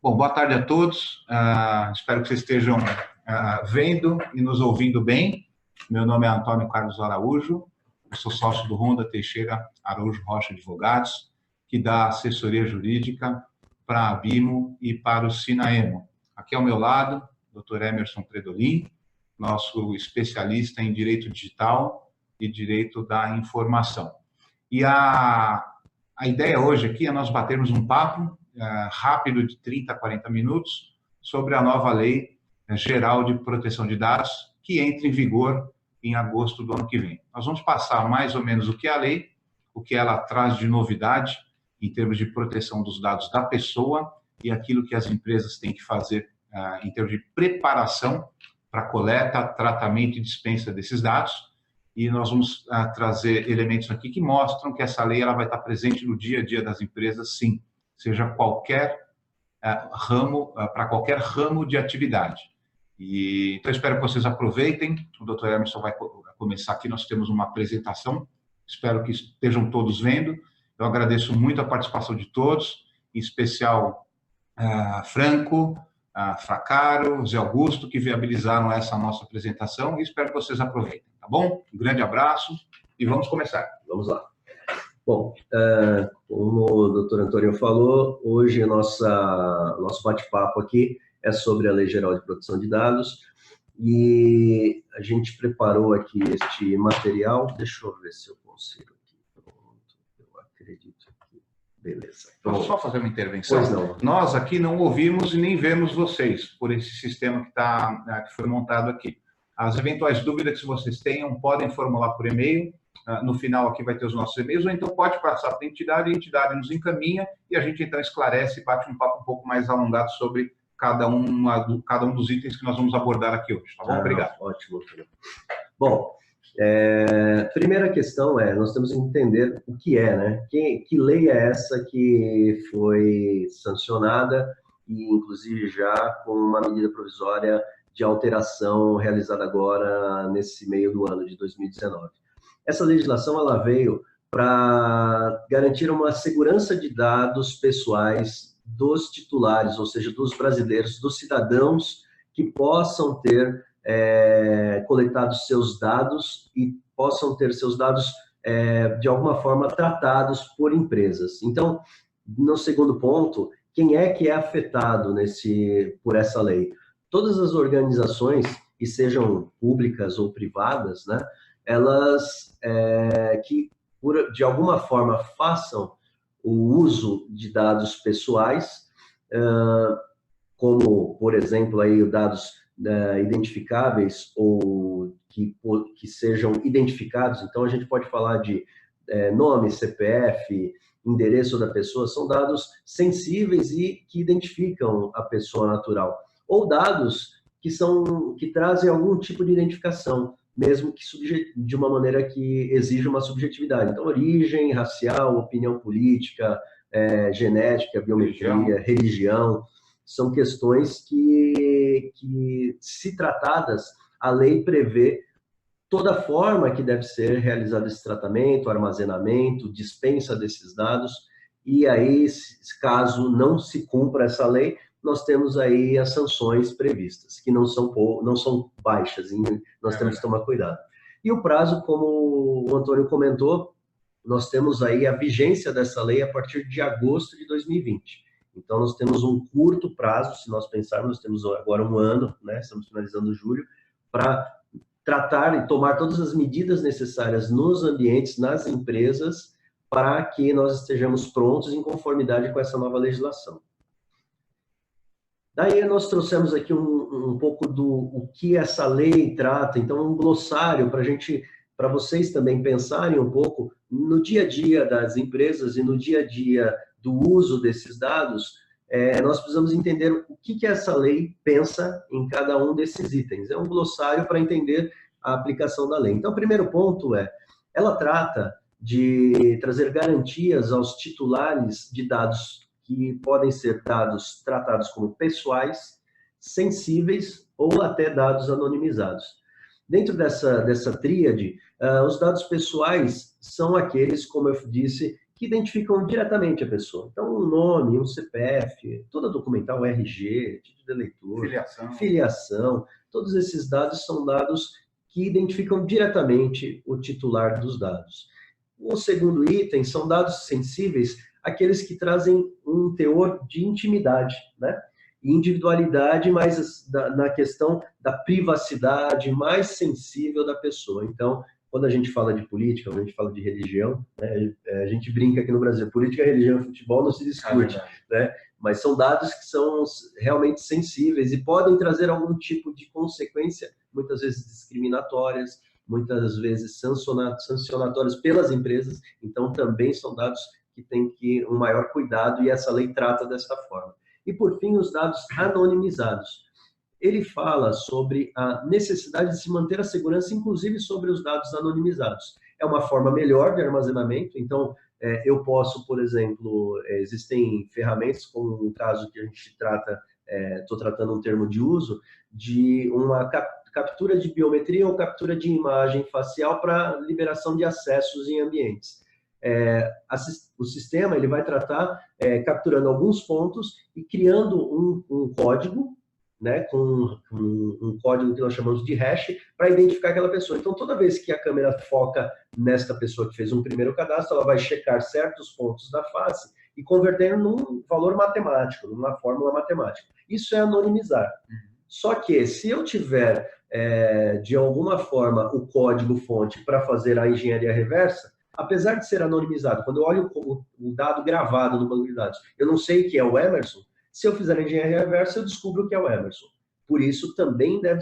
Bom, boa tarde a todos. Espero que vocês estejam vendo e nos ouvindo bem. Meu nome é Antônio Carlos Araújo, eu sou sócio do Honda Teixeira Araújo Rocha Advogados, que dá assessoria jurídica para a Abimo e para o Sinaemo. Aqui ao meu lado, o Dr. Emerson Predolin, nosso especialista em direito digital e direito da informação. E a ideia hoje aqui é nós batermos um papo rápido de 30 a 40 minutos sobre a nova Lei Geral de Proteção de Dados, que entra em vigor em agosto do ano que vem. Nós vamos passar mais ou menos o que é a lei, o que ela traz de novidade em termos de proteção dos dados da pessoa e aquilo que as empresas têm que fazer em termos de preparação para coleta, tratamento e dispensa desses dados. E nós vamos trazer elementos aqui que mostram que essa lei ela vai estar presente no dia a dia das empresas, sim, seja qualquer ramo, para qualquer ramo de atividade. Então, espero que vocês aproveitem. O Dr. Emerson vai começar aqui, nós temos uma apresentação, espero que estejam todos vendo. Eu agradeço muito a participação de todos, em especial Franco, Fracaro, Zé Augusto, que viabilizaram essa nossa apresentação, e espero que vocês aproveitem, tá bom? Um grande abraço e vamos começar. Vamos lá. Bom, como o doutor Antônio falou, hoje nosso bate-papo aqui é sobre a Lei Geral de Proteção de Dados e a gente preparou aqui este material. Deixa eu ver se eu consigo aqui. Pronto, eu acredito que... Beleza. Posso só fazer uma intervenção? Pois não. Nós aqui não ouvimos e nem vemos vocês por esse sistema que foi montado aqui. As eventuais dúvidas que vocês tenham, podem formular por e-mail. No final aqui vai ter os nossos e-mails, ou então pode passar para a entidade nos encaminha e a gente então esclarece e bate um papo um pouco mais alongado sobre cada um dos itens que nós vamos abordar aqui hoje, tá bom? Obrigado. Ótimo. Bom, primeira questão nós temos que entender o que é, né? Que lei é essa que foi sancionada e inclusive já com uma medida provisória de alteração realizada agora nesse meio do ano de 2019. Essa legislação ela veio para garantir uma segurança de dados pessoais dos titulares, ou seja, dos brasileiros, dos cidadãos que possam ter coletado seus dados e possam ter seus dados, de alguma forma, tratados por empresas. Então, no segundo ponto, quem é que é afetado por essa lei? Todas as organizações, e sejam públicas ou privadas, né, elas que, de alguma forma, façam o uso de dados pessoais, como, por exemplo, aí, dados identificáveis ou que sejam identificados. Então, a gente pode falar de nome, CPF, endereço da pessoa, são dados sensíveis e que identificam a pessoa natural. Ou dados que trazem algum tipo de identificação, mesmo que de uma maneira que exija uma subjetividade. Então, origem, racial, opinião política, genética, biometria, religião, são questões que, se tratadas, a lei prevê toda a forma que deve ser realizado esse tratamento, armazenamento, dispensa desses dados, e aí, caso não se cumpra essa lei, nós temos aí as sanções previstas, que não são baixas, nós temos que tomar cuidado. E o prazo, como o Antônio comentou, nós temos aí a vigência dessa lei a partir de agosto de 2020. Então, nós temos um curto prazo, se nós pensarmos, nós temos agora um ano, né, estamos finalizando julho, para tratar e tomar todas as medidas necessárias nos ambientes, nas empresas, para que nós estejamos prontos em conformidade com essa nova legislação. Daí nós trouxemos aqui um pouco o que essa lei trata, então um glossário para vocês também pensarem um pouco no dia a dia das empresas e no dia a dia do uso desses dados. Nós precisamos entender o que essa lei pensa em cada um desses itens. É um glossário para entender a aplicação da lei. Então, o primeiro ponto ela trata de trazer garantias aos titulares de dados que podem ser dados tratados como pessoais, sensíveis ou até dados anonimizados. Dentro dessa tríade, os dados pessoais são aqueles, como eu disse, que identificam diretamente a pessoa. Então, um nome, um CPF, toda documental, RG, título de eleitor, filiação, todos esses dados são dados que identificam diretamente o titular dos dados. O segundo item são dados sensíveis, aqueles que trazem um teor de intimidade, né? Individualidade, mas na questão da privacidade mais sensível da pessoa. Então, quando a gente fala de política, quando a gente fala de religião, né, a gente brinca aqui no Brasil, política, religião e futebol não se discute, né? Mas são dados que são realmente sensíveis e podem trazer algum tipo de consequência, muitas vezes discriminatórias, muitas vezes sancionatórias pelas empresas. Então, também são dados que têm que um maior cuidado e essa lei trata dessa forma. E, por fim, os dados anonimizados. Ele fala sobre a necessidade de se manter a segurança, inclusive sobre os dados anonimizados. É uma forma melhor de armazenamento, então eu posso, por exemplo, existem ferramentas, como um caso que a gente trata, estou tratando um termo de uso, de uma captura de biometria ou captura de imagem facial para liberação de acessos em ambientes. O sistema ele vai tratar capturando alguns pontos e criando um código, né, com um código que nós chamamos de hash, para identificar aquela pessoa. Então, toda vez que a câmera foca nesta pessoa que fez um primeiro cadastro, ela vai checar certos pontos da face e converter num valor matemático, numa fórmula matemática. Isso é anonimizar. Só que, se eu tiver, de alguma forma, o código-fonte para fazer a engenharia reversa, apesar de ser anonimizado, quando eu olho o dado gravado no banco de dados, eu não sei que é o Emerson. Se eu fizer a engenharia reversa, eu descubro que é o Emerson. Por isso, também deve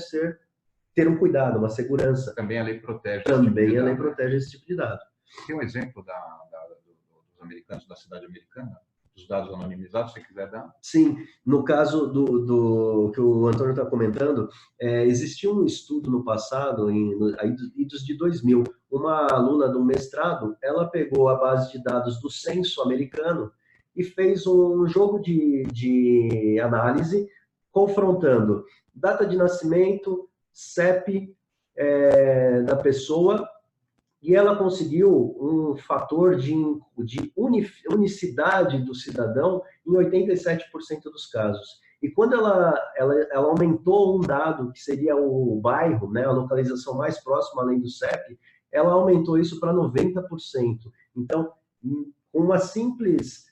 ter um cuidado, uma segurança. Também a lei protege. Também a lei protege esse tipo de dado. Tem um exemplo dos americanos, da cidade americana, dos dados anonimizados, se você quiser dar? Sim, no caso do que o Antônio está comentando, existiu um estudo no passado, idos de 2000, uma aluna do mestrado, ela pegou a base de dados do censo americano e fez um jogo de análise, confrontando data de nascimento, CEP da pessoa, e ela conseguiu um fator de unicidade do cidadão em 87% dos casos. E quando ela aumentou um dado, que seria o bairro, né, a localização mais próxima além do CEP, ela aumentou isso para 90%. Então, uma simples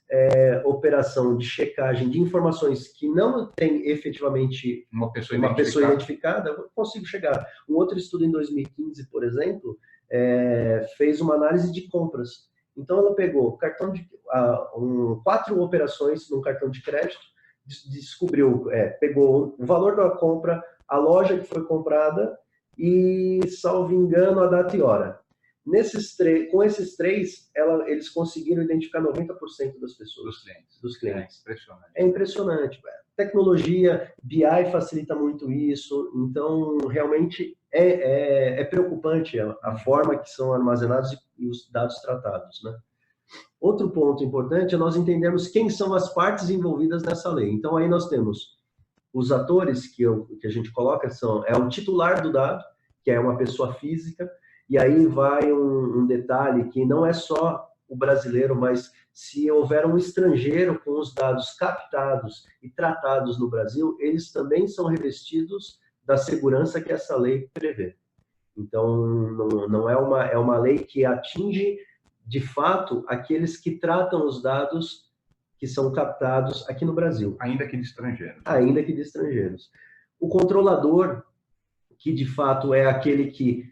operação de checagem de informações que não tem efetivamente uma pessoa identificada, eu consigo chegar. Um outro estudo em 2015, por exemplo, fez uma análise de compras. Então, ela pegou 4 operações num cartão de crédito, descobriu, pegou o valor da compra, a loja que foi comprada e, salvo engano, a data e hora. Com esses 3, eles conseguiram identificar 90% das pessoas. Dos clientes. Impressionante. É impressionante. Tecnologia, BI facilita muito isso, então realmente é preocupante a forma que são armazenados e os dados tratados, né? Outro ponto importante é nós entendermos quem são as partes envolvidas nessa lei. Então aí nós temos os atores que a gente coloca, é o titular do dado, que é uma pessoa física, e aí vai um detalhe que não é só o brasileiro, mas se houver um estrangeiro com os dados captados e tratados no Brasil, eles também são revestidos da segurança que essa lei prevê. Então, não é uma lei que atinge, de fato, aqueles que tratam os dados que são captados aqui no Brasil. Ainda que de estrangeiros. Ainda que de estrangeiros. O controlador, que de fato é aquele que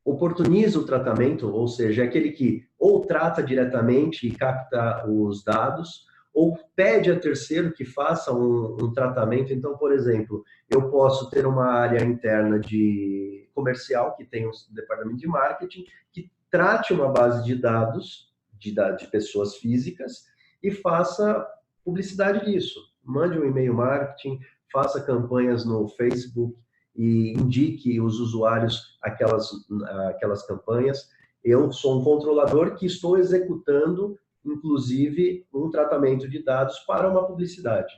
oportuniza o tratamento, ou seja, é aquele que ou trata diretamente e capta os dados, ou pede a terceiro que faça um tratamento. Então, por exemplo, eu posso ter uma área interna de comercial, que tem um departamento de marketing, que trate uma base de dados de pessoas físicas e faça publicidade disso. Mande um e-mail marketing, faça campanhas no Facebook, e indique os usuários aquelas campanhas. Eu sou um controlador que estou executando, inclusive, um tratamento de dados para uma publicidade.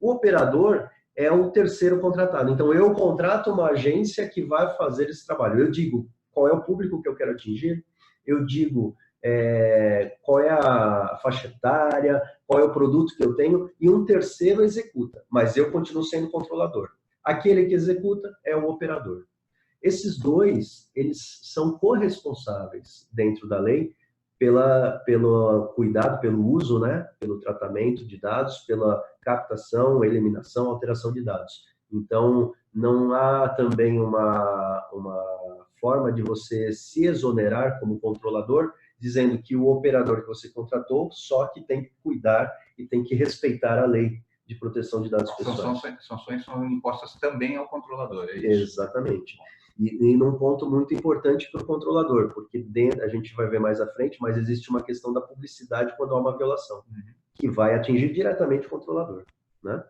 O operador é o terceiro contratado. Então, eu contrato uma agência que vai fazer esse trabalho. Eu digo qual é o público que eu quero atingir, eu digo qual é a faixa etária, qual é o produto que eu tenho, e um terceiro executa, mas eu continuo sendo controlador. Aquele que executa é o operador. Esses dois, eles são corresponsáveis dentro da lei pelo cuidado, pelo uso, né? Pelo tratamento de dados, pela captação, eliminação, alteração de dados. Então, não há também uma forma de você se exonerar como controlador, dizendo que o operador que você contratou só que tem que cuidar e tem que respeitar a lei de proteção de dados pessoais. Sanções são impostas também ao controlador, é isso? Exatamente. E num ponto muito importante para o controlador, porque dentro, a gente vai ver mais à frente, mas existe uma questão da publicidade quando há uma violação, que vai atingir diretamente o controlador, né?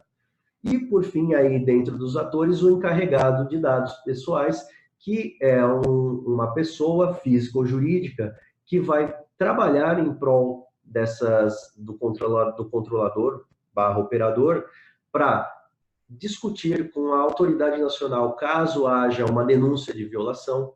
E, por fim, aí dentro dos atores, o encarregado de dados pessoais, que é uma pessoa física ou jurídica que vai trabalhar em prol do controlador / operador para discutir com a autoridade nacional caso haja uma denúncia de violação,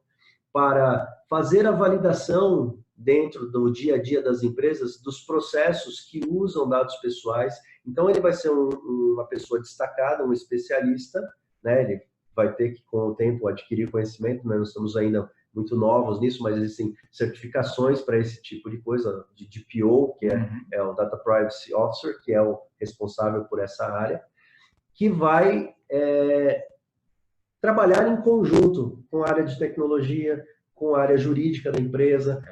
para fazer a validação dentro do dia a dia das empresas dos processos que usam dados pessoais. Então, ele vai ser uma pessoa destacada, um especialista, né? Ele vai ter que, com o tempo, adquirir conhecimento, né? Nós estamos ainda muito novos nisso, mas existem certificações para esse tipo de coisa, de DPO, que é o Data Privacy Officer, que é o responsável por essa área, que vai trabalhar em conjunto com a área de tecnologia, com a área jurídica da empresa,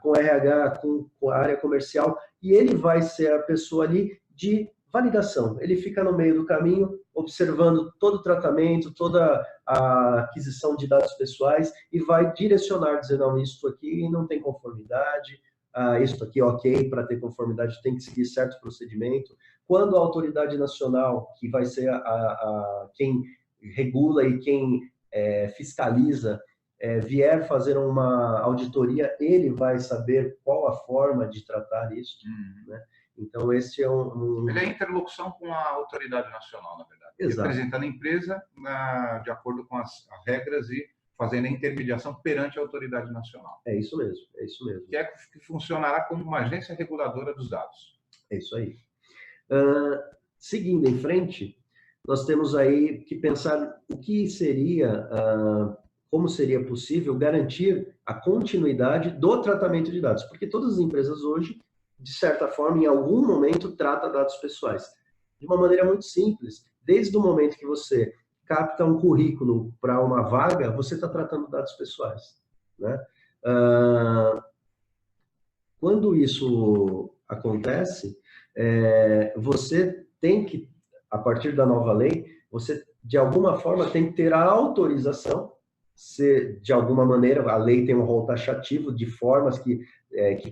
com RH, com a área comercial, e ele vai ser a pessoa ali de validação. Ele fica no meio do caminho, observando todo o tratamento, toda a aquisição de dados pessoais, e vai direcionar, dizendo, não, isso aqui não tem conformidade, isso aqui ok, para ter conformidade tem que seguir certo procedimento. Quando a autoridade nacional, que vai ser quem regula e quem fiscaliza, vier fazer uma auditoria, ele vai saber qual a forma de tratar isso, né? Então, esse é Ele é interlocução com a autoridade nacional, na verdade. Exato. Representando a empresa de acordo com as regras e fazendo a intermediação perante a autoridade nacional. É isso mesmo, é isso mesmo. Que funcionará como uma agência reguladora dos dados. É isso aí. Seguindo em frente, nós temos aí que pensar o que seria, como seria possível garantir a continuidade do tratamento de dados, porque todas as empresas hoje, de certa forma, em algum momento, tratam dados pessoais. De uma maneira muito simples, desde o momento que você capta um currículo para uma vaga, você está tratando dados pessoais, né? Quando isso acontece, você tem que, a partir da nova lei, você, de alguma forma, tem que ter a autorização, se, de alguma maneira, a lei tem um rol taxativo de formas que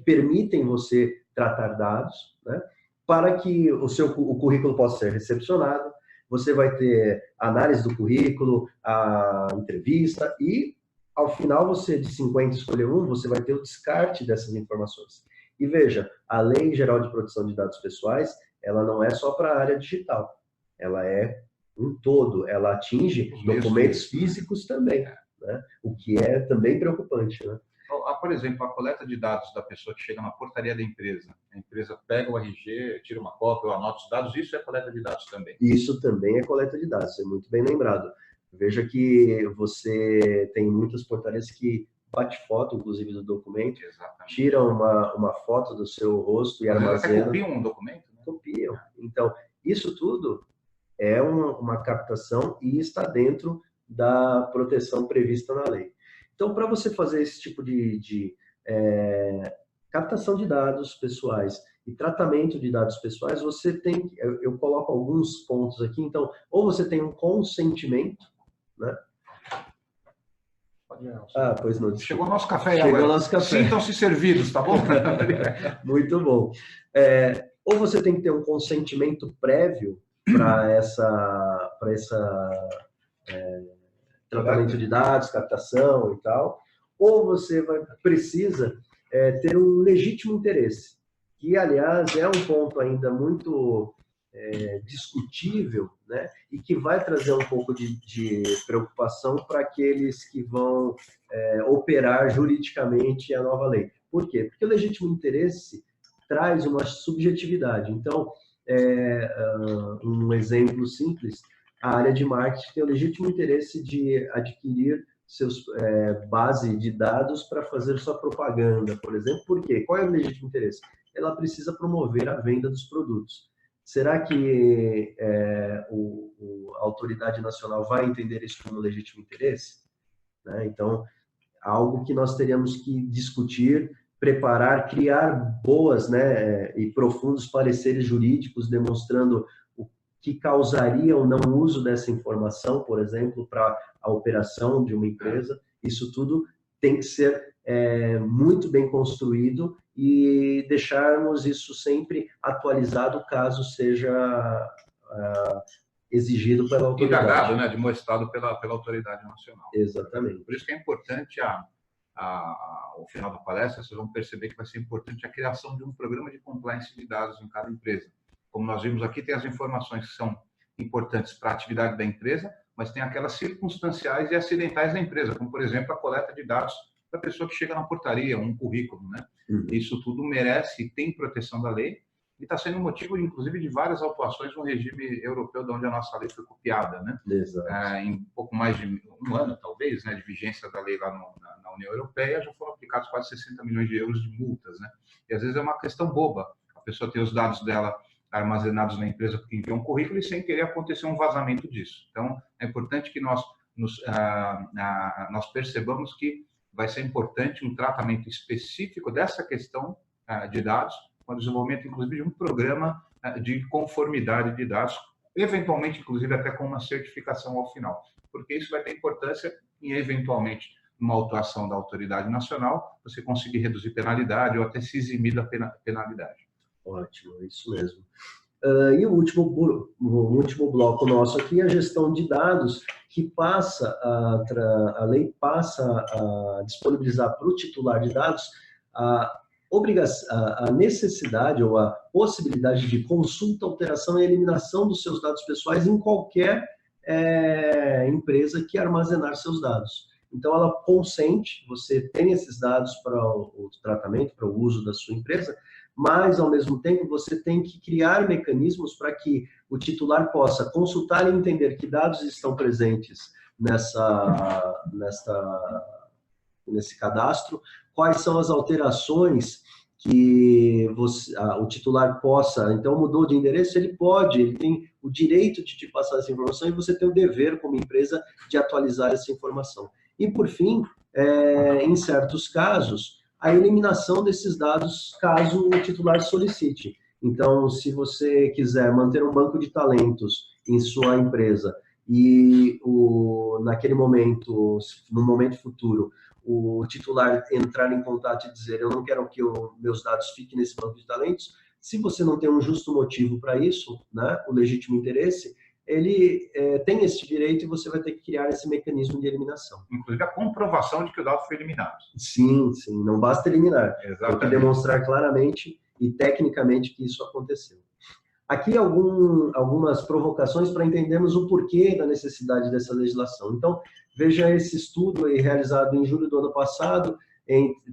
permitem você tratar dados, né, para que o currículo possa ser recepcionado. Você vai ter análise do currículo, a entrevista e, ao final, você de 50 escolher um, você vai ter o descarte dessas informações. E veja, a Lei Geral de Proteção de Dados Pessoais, ela não é só para a área digital, ela é um todo, ela atinge documentos físicos também, né? O que é também preocupante, né? Por exemplo, a coleta de dados da pessoa que chega na portaria da empresa, a empresa pega o RG, tira uma cópia, ou anota os dados, isso é coleta de dados também? Isso também é coleta de dados, é muito bem lembrado. Veja que você tem muitas portarias que bate foto, inclusive, do documento, exatamente, tira uma foto do seu rosto e armazena. Até copiam um documento, né? Copiam. Então, isso tudo é uma captação e está dentro da proteção prevista na lei. Então, para você fazer esse tipo de captação de dados pessoais e tratamento de dados pessoais, você tem, eu coloco alguns pontos aqui, então, ou você tem um consentimento, né? Pois não. Chegou o nosso café. Chegou o nosso café. Sintam-se servidos, tá bom? Muito bom. Ou você tem que ter um consentimento prévio para tratamento de dados, captação e tal, ou você precisa ter um legítimo interesse, que, aliás, é um ponto ainda muito discutível, né? E que vai trazer um pouco de preocupação para aqueles que vão operar juridicamente a nova lei. Por quê? Porque o legítimo interesse traz uma subjetividade. Então, um exemplo simples, a área de marketing tem o legítimo interesse de adquirir base de dados para fazer sua propaganda, por exemplo. Por quê? Qual é o legítimo interesse? Ela precisa promover a venda dos produtos. Será que a autoridade nacional vai entender isso como legítimo interesse? Né? Então, algo que nós teríamos que discutir, preparar, criar boas, né, e profundos pareceres jurídicos demonstrando o que causaria ou não o uso dessa informação, por exemplo, para a operação de uma empresa. Isso tudo tem que ser muito bem construído e deixarmos isso sempre atualizado caso seja exigido pela autoridade. Indagado, né, demonstrado pela autoridade nacional. Exatamente. Por isso que é importante, ao final da palestra, vocês vão perceber que vai ser importante a criação de um programa de compliance de dados em cada empresa. Como nós vimos aqui, tem as informações que são importantes para a atividade da empresa, mas tem aquelas circunstanciais e acidentais da empresa, como, por exemplo, a coleta de dados da pessoa que chega na portaria, um currículo, né? Isso tudo merece e tem proteção da lei, e está sendo motivo, inclusive, de várias autuações no regime europeu, de onde a nossa lei foi copiada, né? Em pouco mais de um ano, talvez, né, de vigência da lei lá na União Europeia, já foram aplicados quase 60 milhões de euros de multas, né? E às vezes é uma questão boba, a pessoa ter os dados dela armazenados na empresa porque enviou um currículo e sem querer acontecer um vazamento disso. Então, é importante que nós percebamos que vai ser importante um tratamento específico dessa questão de dados, com o desenvolvimento, inclusive, de um programa de conformidade de dados, eventualmente, inclusive, até com uma certificação ao final, porque isso vai ter importância em, eventualmente, uma autuação da autoridade nacional, você conseguir reduzir penalidade ou até se eximir da penalidade. Ótimo, é isso mesmo. E o último bloco nosso aqui é a gestão de dados, que a lei passa a disponibilizar para o titular de dados a necessidade ou a possibilidade de consulta, alteração e eliminação dos seus dados pessoais em qualquer empresa que armazenar seus dados. Então, ela consente, você tem esses dados para o tratamento, para o uso da sua empresa, mas, ao mesmo tempo, você tem que criar mecanismos para que o titular possa consultar e entender que dados estão presentes nesse cadastro, quais são as alterações que o titular possa, então mudou de endereço, ele tem o direito de te passar essa informação e você tem o dever, como empresa, de atualizar essa informação. E, por fim, em certos casos, a eliminação desses dados, caso o titular solicite. Então, se você quiser manter um banco de talentos em sua empresa e naquele momento, no momento futuro, o titular entrar em contato e dizer eu não quero que meus dados fiquem nesse banco de talentos, se você não tem um justo motivo para isso, né, o legítimo interesse, ele tem esse direito e você vai ter que criar esse mecanismo de eliminação. Inclusive a comprovação de que o dado foi eliminado. Sim, não basta eliminar. Exatamente. Tem que demonstrar claramente e tecnicamente que isso aconteceu. Aqui algumas provocações para entendermos o porquê da necessidade dessa legislação. Então, veja esse estudo aí realizado em julho do ano passado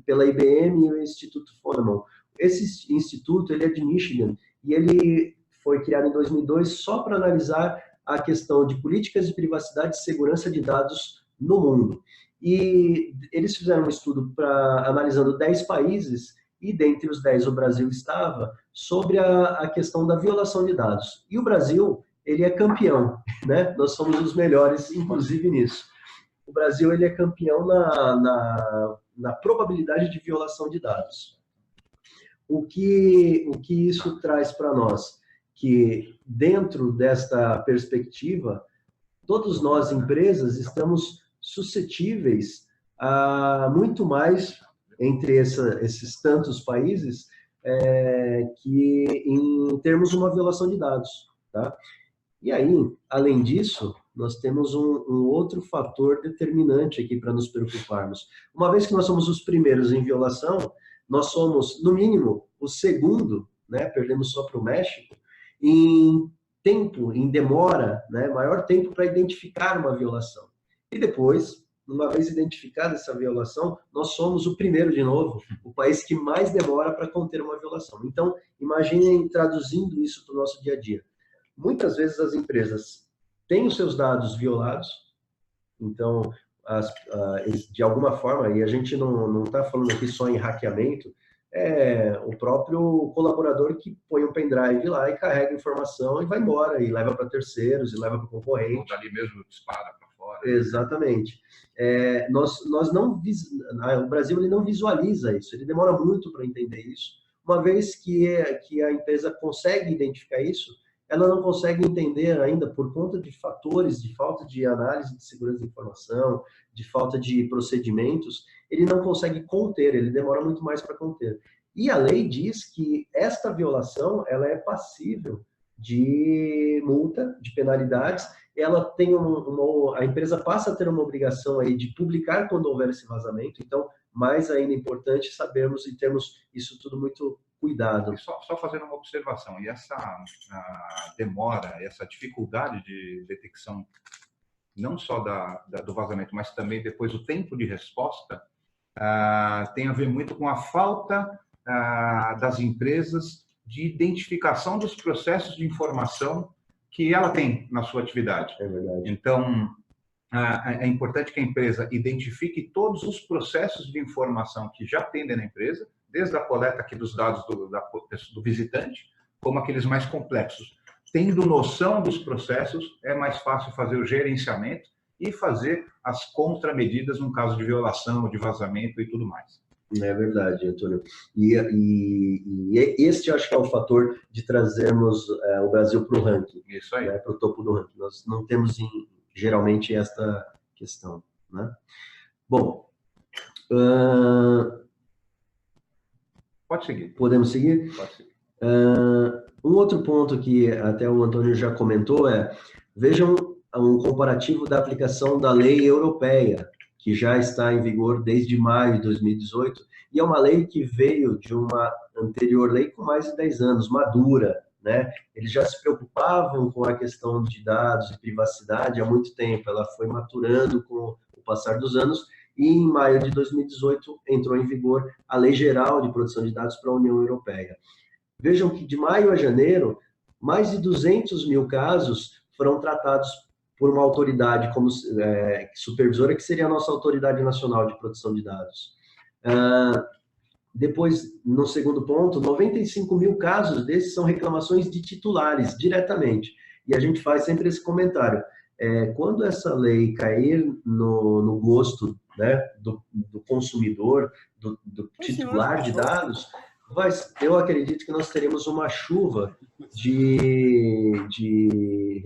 pela IBM e o Instituto Furman. Esse instituto ele é de Michigan e ele foi criado em 2002 só para analisar a questão de políticas de privacidade e segurança de dados no mundo. E eles fizeram um estudo analisando 10 países, e dentre os 10 o Brasil estava, sobre a questão da violação de dados. E o Brasil, ele é campeão, né? Nós somos os melhores, inclusive, nisso. O Brasil, ele é campeão na probabilidade de violação de dados. O que isso traz para nós? Que dentro desta perspectiva, todos nós, empresas, estamos suscetíveis a muito mais entre esses tantos países que em termos de uma violação de dados. Tá? E aí, além disso, nós temos um outro fator determinante aqui para nos preocuparmos. Uma vez que nós somos os primeiros em violação, nós somos, no mínimo, o segundo, né? Perdemos só para o México, em tempo, em demora, né? Maior tempo para identificar uma violação. E depois, uma vez identificada essa violação, nós somos o primeiro, de novo, o país que mais demora para conter uma violação. Então, imaginem traduzindo isso para o nosso dia a dia. Muitas vezes as empresas têm os seus dados violados, então, de alguma forma, e a gente não está falando aqui só em hackeamento, é o próprio colaborador que põe um pendrive lá e carrega informação e vai embora, e leva para terceiros, e leva para o concorrente. Ou dali mesmo dispara para fora. Exatamente. O Brasil ele não visualiza isso, ele demora muito para entender isso. Uma vez que a empresa consegue identificar isso, ela não consegue entender ainda, por conta de fatores de falta de análise de segurança da informação, de falta de procedimentos, ele não consegue conter, ele demora muito mais para conter. E a lei diz que esta violação ela é passível de multa, de penalidades, ela tem a empresa passa a ter uma obrigação aí de publicar quando houver esse vazamento, então, mais ainda importante sabermos e termos isso tudo muito cuidado. Só fazendo uma observação, e essa demora, essa dificuldade de detecção, não só do vazamento, mas também depois o tempo de resposta, tem a ver muito com a falta das empresas de identificação dos processos de informação que ela tem na sua atividade. É verdade. Então, é importante que a empresa identifique todos os processos de informação que já tem dentro da empresa, desde a coleta aqui dos dados do visitante, como aqueles mais complexos. Tendo noção dos processos, é mais fácil fazer o gerenciamento e fazer as contramedidas no caso de violação, de vazamento e tudo mais. É verdade, Antônio. E este, eu acho que é o fator de trazermos o Brasil para o ranking. Isso aí. Né, para o topo do ranking. Nós não temos, geralmente, esta questão. Né? Bom, pode seguir. Podemos seguir? Pode seguir. Um outro ponto que até o Antônio já comentou vejam um comparativo da aplicação da lei europeia, que já está em vigor desde maio de 2018, e é uma lei que veio de uma anterior lei com mais de 10 anos, madura, né? Eles já se preocupavam com a questão de dados e privacidade há muito tempo, ela foi maturando com o passar dos anos, e em maio de 2018 entrou em vigor a Lei Geral de Proteção de Dados para a União Europeia. Vejam que de maio a janeiro, mais de 200 mil casos foram tratados por uma autoridade como supervisora, que seria a nossa Autoridade Nacional de Proteção de Dados. Depois, no segundo ponto, 95 mil casos desses são reclamações de titulares, diretamente. E a gente faz sempre esse comentário. Quando essa lei cair no gosto, né, do consumidor, do titular de dados, eu acredito que nós teremos uma chuva de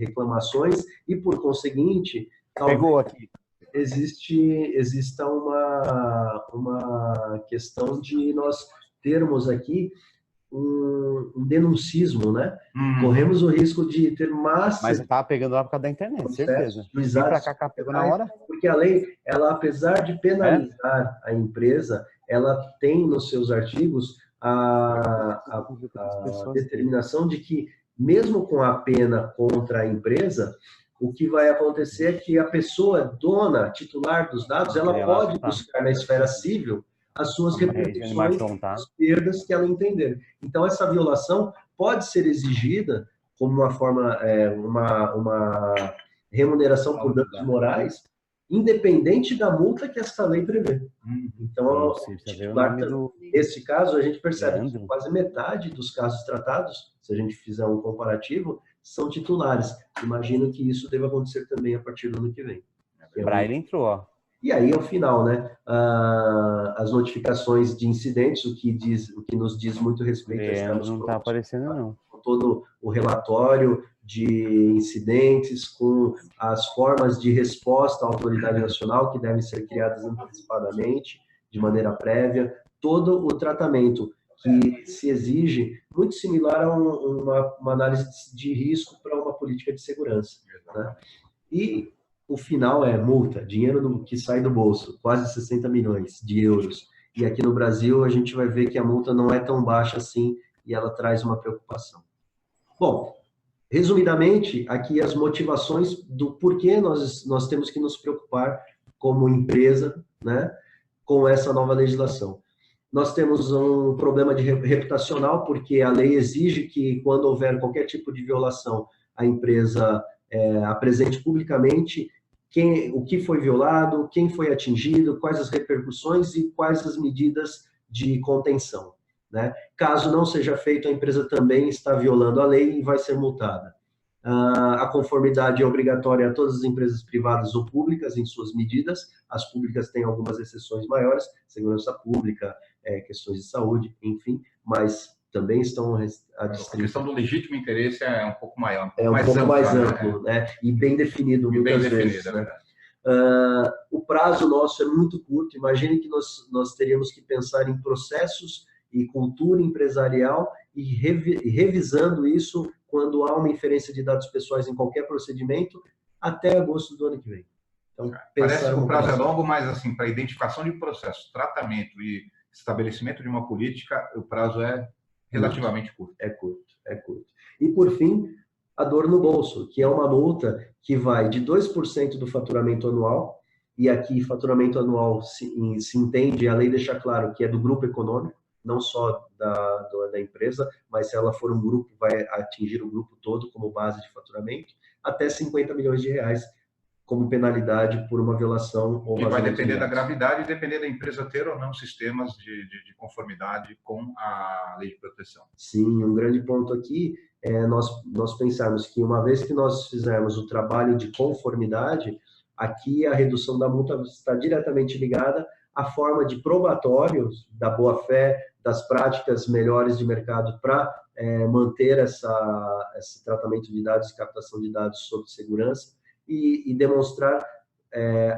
reclamações e, por conseguinte, pegou aqui. Exista uma questão de nós termos aqui um denuncismo, né? Corremos o risco de ter massa... Mas estava pegando lá por causa da internet, certeza. Para cá, pegou na hora. Porque a lei, ela, apesar de penalizar a empresa, ela tem nos seus artigos a determinação de que, mesmo com a pena contra a empresa, o que vai acontecer é que a pessoa dona, titular dos dados, ela pode buscar na esfera cível as suas repercussões, as perdas que ela entender. Então, essa violação pode ser exigida como uma forma, uma remuneração por danos morais, independente da multa que essa lei prevê. Então, nesse caso, a gente percebe que quase metade dos casos tratados, se a gente fizer um comparativo, são titulares. Imagino que isso deva acontecer também a partir do ano que vem. Braille entrou, ó. E aí, ao final, né, as notificações de incidentes, o que nos diz muito respeito. Não está aparecendo, não. Todo o relatório de incidentes, com as formas de resposta à autoridade nacional, que devem ser criadas antecipadamente, de maneira prévia, todo o tratamento que se exige, muito similar a uma análise de risco para uma política de segurança. Né? E o final é multa, dinheiro que sai do bolso, quase 60 milhões de euros. E aqui no Brasil a gente vai ver que a multa não é tão baixa assim e ela traz uma preocupação. Bom, resumidamente, aqui as motivações do porquê nós temos que nos preocupar como empresa, né, com essa nova legislação. Nós temos um problema de reputacional, porque a lei exige que, quando houver qualquer tipo de violação, a empresa apresente publicamente o que foi violado, quem foi atingido, quais as repercussões e quais as medidas de contenção, né? Caso não seja feito, a empresa também está violando a lei e vai ser multada. A conformidade é obrigatória a todas as empresas privadas ou públicas em suas medidas. As públicas têm algumas exceções maiores, segurança pública, questões de saúde, enfim, mas também estão a questão do legítimo interesse é um pouco maior, um pouco mais amplo, né? E bem definido muitas vezes. Né? O prazo nosso é muito curto. Imagine que nós teríamos que pensar em processos e cultura empresarial e revisando isso quando há uma inferência de dados pessoais em qualquer procedimento até agosto do ano que vem. Então, parece que o prazo é longo, mas assim, para identificação de processo, tratamento e estabelecimento de uma política, o prazo é relativamente curto. É curto. E, por fim, a dor no bolso, que é uma multa que vai de 2% do faturamento anual, e aqui faturamento anual se entende, a lei deixa claro que é do grupo econômico, não só da empresa, mas se ela for um grupo, vai atingir o grupo todo como base de faturamento, até 50 milhões de reais como penalidade por uma violação ou vazamento. E vai depender da gravidade e depender da empresa ter ou não sistemas de conformidade com a lei de proteção. Sim, um grande ponto aqui é nós pensarmos que uma vez que nós fizermos o trabalho de conformidade, aqui a redução da multa está diretamente ligada à forma de probatório da boa-fé, das práticas melhores de mercado para manter esse tratamento de dados e captação de dados sob segurança e demonstrar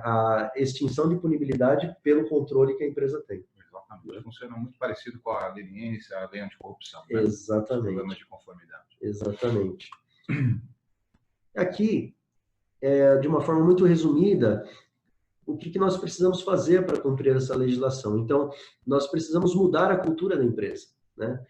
a extinção de punibilidade pelo controle que a empresa tem. Exatamente. Funciona muito parecido com a leniência, a lei anticorrupção. Né? Exatamente. Os problemas de conformidade. Exatamente. Aqui, de uma forma muito resumida, o que nós precisamos fazer para cumprir essa legislação? Então, nós precisamos mudar a cultura da empresa, né?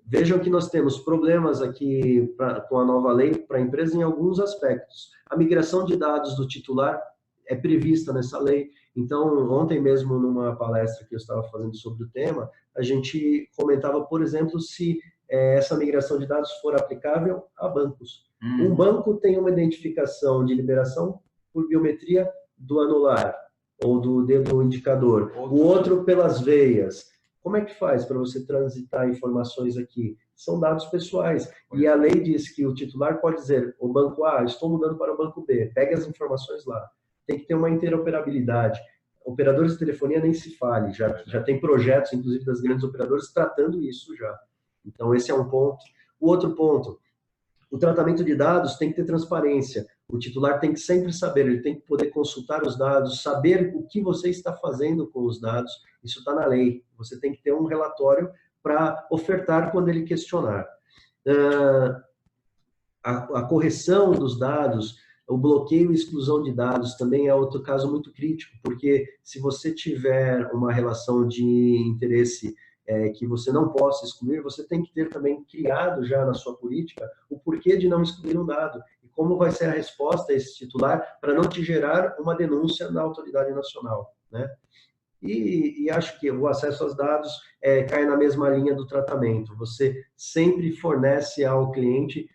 Vejam que nós temos problemas aqui com a nova lei para a empresa em alguns aspectos. A migração de dados do titular é prevista nessa lei. Então, ontem mesmo, numa palestra que eu estava fazendo sobre o tema, a gente comentava, por exemplo, se essa migração de dados for aplicável a bancos. Um banco tem uma identificação de liberação por biometria do anular ou do dedo indicador, o outro pelas veias. Como é que faz para você transitar informações aqui? São dados pessoais. E a lei diz que o titular pode dizer, o banco A, estou mudando para o banco B, pega as informações lá. Tem que ter uma interoperabilidade. Operadores de telefonia nem se fale, já tem projetos, inclusive das grandes operadoras, tratando isso já. Então, esse é um ponto. O outro ponto, o tratamento de dados tem que ter transparência. O titular tem que sempre saber, ele tem que poder consultar os dados, saber o que você está fazendo com os dados. Isso está na lei. Você tem que ter um relatório para ofertar quando ele questionar. A correção dos dados, o bloqueio e exclusão de dados também é outro caso muito crítico, porque se você tiver uma relação de interesse que você não possa excluir, você tem que ter também criado já na sua política o porquê de não excluir um dado e como vai ser a resposta a esse titular para não te gerar uma denúncia na autoridade nacional, né? E acho que o acesso aos dados cai na mesma linha do tratamento. Você sempre fornece ao cliente,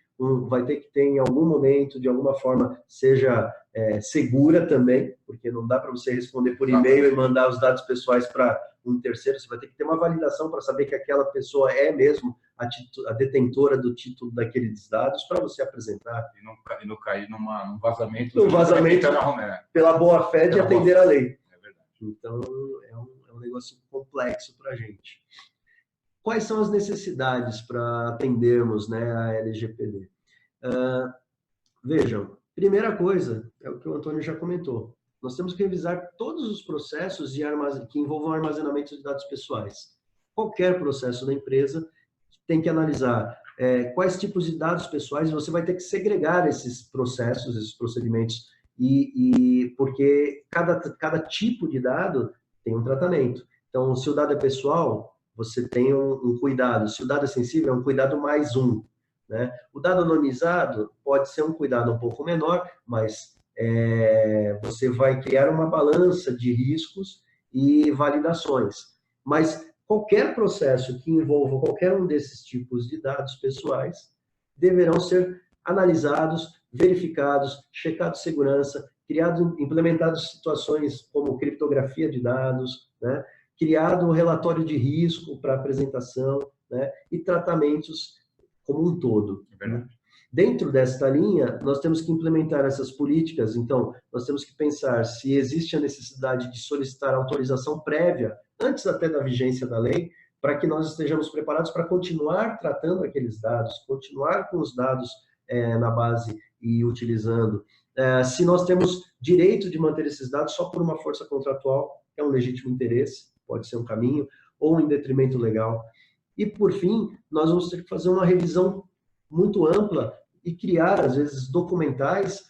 vai ter que ter em algum momento, de alguma forma, seja segura também, porque não dá para você responder por e-mail e mandar os dados pessoais para um terceiro. Você vai ter que ter uma validação para saber que aquela pessoa é mesmo a detentora do título daqueles dados para você apresentar. E não cair num vazamento. Um vazamento pela boa-fé de atender a lei. Então, é um negócio complexo para a gente. Quais são as necessidades para atendermos, né, a LGPD? Vejam, primeira coisa, é o que o Antônio já comentou. Nós temos que revisar todos os processos que envolvam armazenamento de dados pessoais. Qualquer processo da empresa tem que analisar quais tipos de dados pessoais, você vai ter que segregar esses processos, esses procedimentos, porque cada tipo de dado tem um tratamento. Então, se o dado é pessoal, você tem um cuidado. Se o dado é sensível, é um cuidado mais um, né? O dado anonimizado pode ser um cuidado um pouco menor, mas você vai criar uma balança de riscos e validações. Mas qualquer processo que envolva qualquer um desses tipos de dados pessoais deverão ser analisados, verificados, checados de segurança, implementados situações como criptografia de dados, né? Criado um relatório de risco para apresentação, né? E tratamentos como um todo. É verdade. Dentro desta linha, nós temos que implementar essas políticas, então, nós temos que pensar se existe a necessidade de solicitar autorização prévia, antes até da vigência da lei, para que nós estejamos preparados para continuar tratando aqueles dados, continuar com os dados na base e utilizando. Se nós temos direito de manter esses dados só por uma força contratual, é um legítimo interesse, pode ser um caminho, ou em detrimento legal. E, por fim, nós vamos ter que fazer uma revisão muito ampla e criar, às vezes, documentais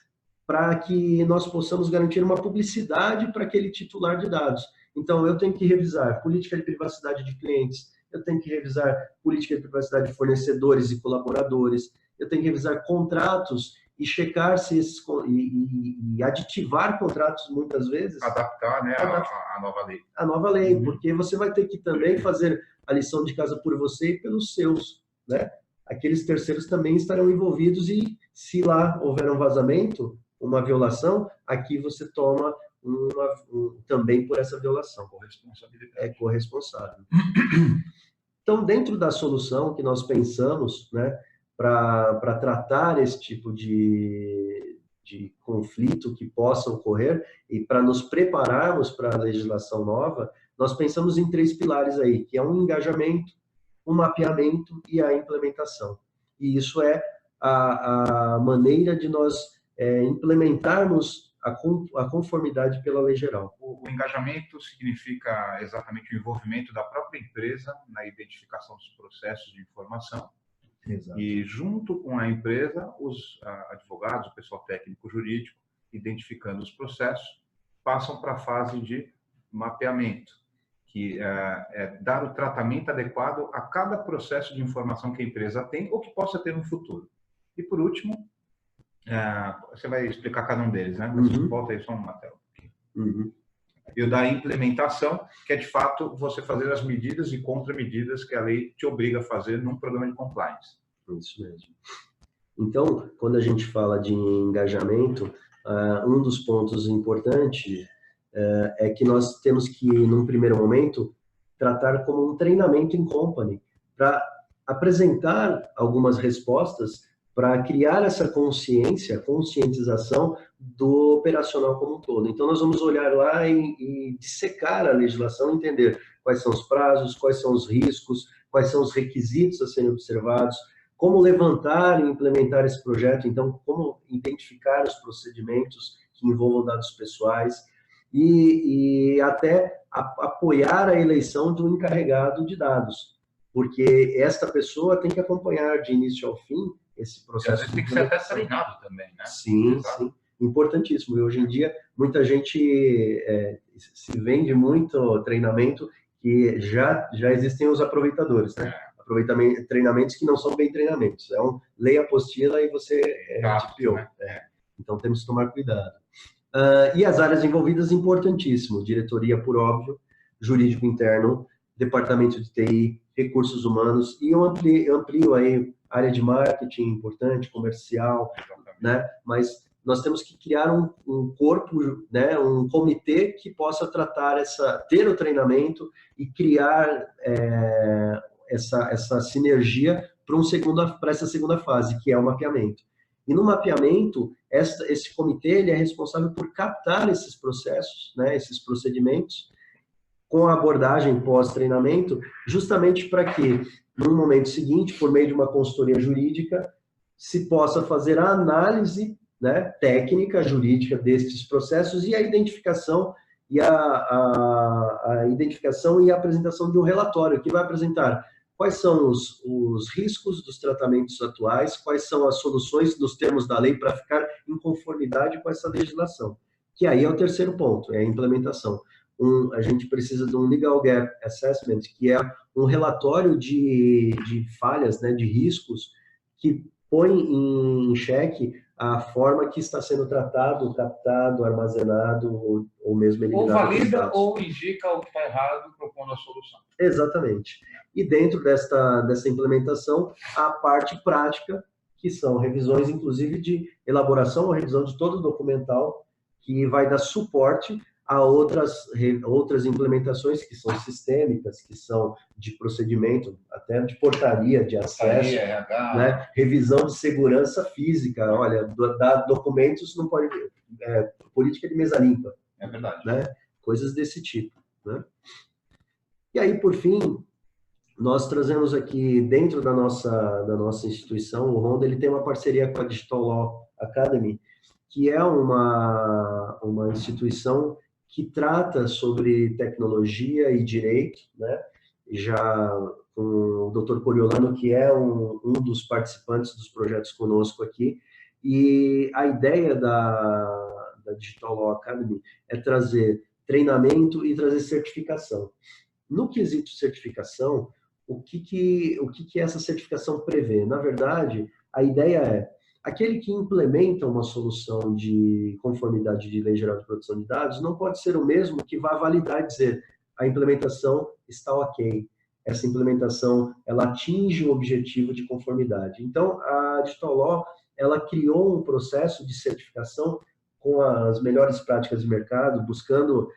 para que nós possamos garantir uma publicidade para aquele titular de dados. Então, eu tenho que revisar política de privacidade de clientes, eu tenho que revisar política de privacidade de fornecedores e colaboradores, eu tenho que revisar contratos e checar se esses, e aditivar contratos muitas vezes. Adaptar, né, a nova lei. A nova lei, porque você vai ter que também fazer a lição de casa por você e pelos seus, né? Aqueles terceiros também estarão envolvidos e se lá houver um vazamento, uma violação, aqui você toma também por essa violação. Corresponsabilidade. É corresponsável. Então, dentro da solução que nós pensamos, né, para tratar esse tipo de conflito que possa ocorrer e para nos prepararmos para a legislação nova, nós pensamos em 3 pilares aí, que é um engajamento, um mapeamento e a implementação. E isso é a maneira de nós implementarmos a conformidade pela lei geral. O engajamento significa exatamente o envolvimento da própria empresa na identificação dos processos de informação. Exato. E junto com a empresa, os advogados, o pessoal técnico jurídico, identificando os processos, passam para a fase de mapeamento, que é dar o tratamento adequado a cada processo de informação que a empresa tem ou que possa ter no futuro. E por último, você vai explicar cada um deles, né? Uhum. Volta aí só uma tela. Uhum. E o da implementação, que é de fato você fazer as medidas e contramedidas que a lei te obriga a fazer num programa de compliance. Isso mesmo. Então, quando a gente fala de engajamento, um dos pontos importantes é que nós temos que, num primeiro momento, tratar como um treinamento em company, para apresentar algumas respostas para criar essa conscientização do operacional como um todo. Então, nós vamos olhar lá e dissecar a legislação, entender quais são os prazos, quais são os riscos, quais são os requisitos a serem observados, como levantar e implementar esse projeto, então, como identificar os procedimentos que envolvam dados pessoais e até apoiar a eleição de um encarregado de dados, porque esta pessoa tem que acompanhar de início ao fim esse processo. Tem que ser até treinado também, né? Sim, sim. Importantíssimo. E hoje em dia, muita gente se vende muito treinamento que já existem os aproveitadores, né? Treinamentos que não são bem treinamentos. É leia a apostila e você tipiou. Né? Então, temos que tomar cuidado. E as áreas envolvidas, importantíssimo. Diretoria, por óbvio, jurídico interno, departamento de TI, recursos humanos, e eu amplio aí área de marketing, importante, comercial, né? Mas nós temos que criar um corpo, né? Um comitê que possa tratar ter o treinamento e criar essa sinergia para essa segunda fase, que é o mapeamento. E no mapeamento, esse comitê ele é responsável por captar esses processos, né? Esses procedimentos, com a abordagem pós-treinamento, justamente para que, no momento seguinte, por meio de uma consultoria jurídica, se possa fazer a análise, né, técnica jurídica destes processos e a identificação e a identificação e a apresentação de um relatório que vai apresentar quais são os riscos dos tratamentos atuais, quais são as soluções nos termos da lei para ficar em conformidade com essa legislação. Que aí é o terceiro ponto, é a implementação. A gente precisa de um Legal Gap Assessment, que é um relatório de falhas, né, de riscos, que põe em xeque a forma que está sendo tratado, captado, armazenado ou mesmo eliminado. Ou valida ou indica o que está errado, propondo a solução. Exatamente. E dentro dessa implementação, a parte prática, que são revisões, inclusive, de elaboração ou revisão de todo o documental, que vai dar suporte a outras implementações que são sistêmicas, que são de procedimento, até de portaria de acesso, né? Revisão de segurança física. Olha, dar documentos não pode... política de mesa limpa. É verdade. Né? Coisas desse tipo. Né? E aí, por fim, nós trazemos aqui, dentro da nossa instituição, o Honda, ele tem uma parceria com a Digital Law Academy, que é uma instituição que trata sobre tecnologia e direito, né? Já com o Dr. Coriolano, que é um dos participantes dos projetos conosco aqui, e a ideia da Digital Law Academy é trazer treinamento e trazer certificação. No quesito certificação, o que essa certificação prevê? Na verdade, a ideia é aquele que implementa uma solução de conformidade de Lei Geral de Proteção de Dados não pode ser o mesmo que vá validar e dizer a implementação está ok, essa implementação ela atinge o objetivo de conformidade. Então, a Digital Law ela criou um processo de certificação com as melhores práticas de mercado, buscando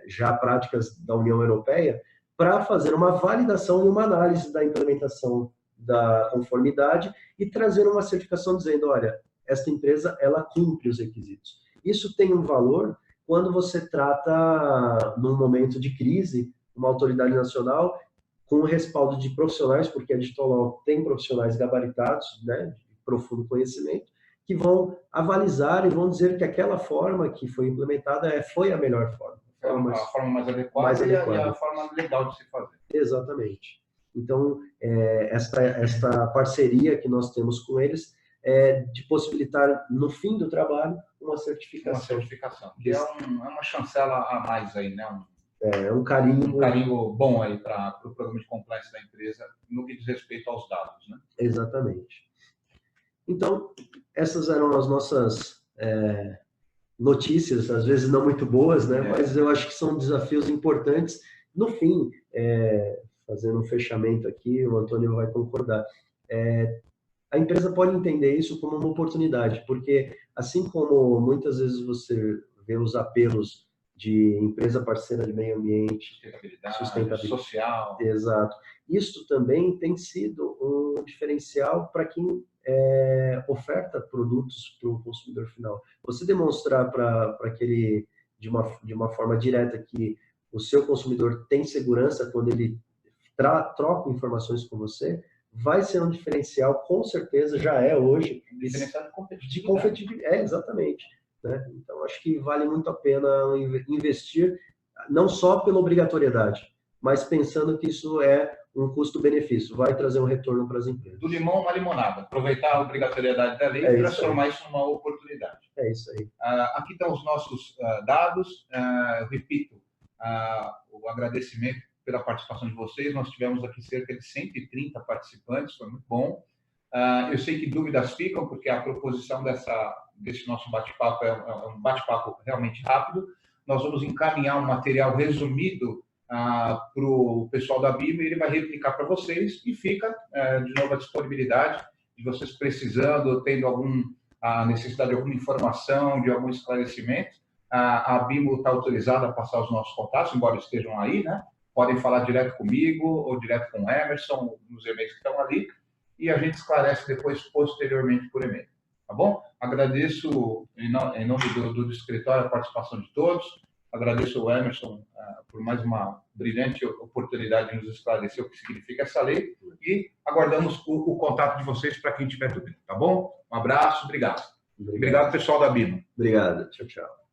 já práticas da União Europeia, para fazer uma validação e uma análise da implementação da conformidade e trazer uma certificação dizendo, olha, esta empresa ela cumpre os requisitos. Isso tem um valor quando você trata, num momento de crise, uma autoridade nacional com o respaldo de profissionais, porque a Digital Law tem profissionais gabaritados, né, de profundo conhecimento, que vão avalizar e vão dizer que aquela forma que foi implementada foi a melhor forma. A forma mais adequada, e a forma legal de se fazer. Exatamente. Então, esta parceria que nós temos com eles é de possibilitar, no fim do trabalho, uma certificação. Uma certificação, que é uma chancela a mais aí, né? Um carimbo. Um carimbo bom aí para o programa de compliance da empresa, no que diz respeito aos dados, né? Exatamente. Então, essas eram as nossas notícias, às vezes não muito boas, né? Mas eu acho que são desafios importantes. No fim, fazendo um fechamento aqui, o Antônio vai concordar, a empresa pode entender isso como uma oportunidade, porque assim como muitas vezes você vê os apelos de empresa parceira de meio ambiente, sustentabilidade social. Exato. Isso também tem sido um diferencial para quem oferta produtos para o consumidor final. Você demonstrar para aquele, de uma forma direta, que o seu consumidor tem segurança quando ele troca informações com você, vai ser um diferencial, com certeza, já é hoje. Diferencial de competitividade. Exatamente. Né? Então, acho que vale muito a pena investir, não só pela obrigatoriedade, mas pensando que isso é um custo-benefício, vai trazer um retorno para as empresas. Do limão uma limonada, aproveitar a obrigatoriedade da lei e transformar isso numa oportunidade. É isso aí. Aqui estão os nossos dados, eu repito, o agradecimento pela participação de vocês, nós tivemos aqui cerca de 130 participantes, foi muito bom. Eu sei que dúvidas ficam, porque a proposição desse nosso bate-papo é um bate-papo realmente rápido. Nós vamos encaminhar um material resumido para o pessoal da BIMA, e ele vai replicar para vocês, e fica de novo à disponibilidade de vocês precisando, tendo a necessidade de alguma informação, de algum esclarecimento. A BIMA está autorizada a passar os nossos contatos, embora estejam aí, né? Podem falar direto comigo ou direto com o Emerson, nos e-mails que estão ali, e a gente esclarece depois, posteriormente, por e-mail. Tá bom? Agradeço, em nome do escritório, a participação de todos. Agradeço ao Emerson por mais uma brilhante oportunidade de nos esclarecer o que significa essa lei, e aguardamos o contato de vocês para quem tiver dúvida. Tá bom? Um abraço, obrigado. Obrigado, pessoal da BIMA. Obrigado. Tchau, tchau.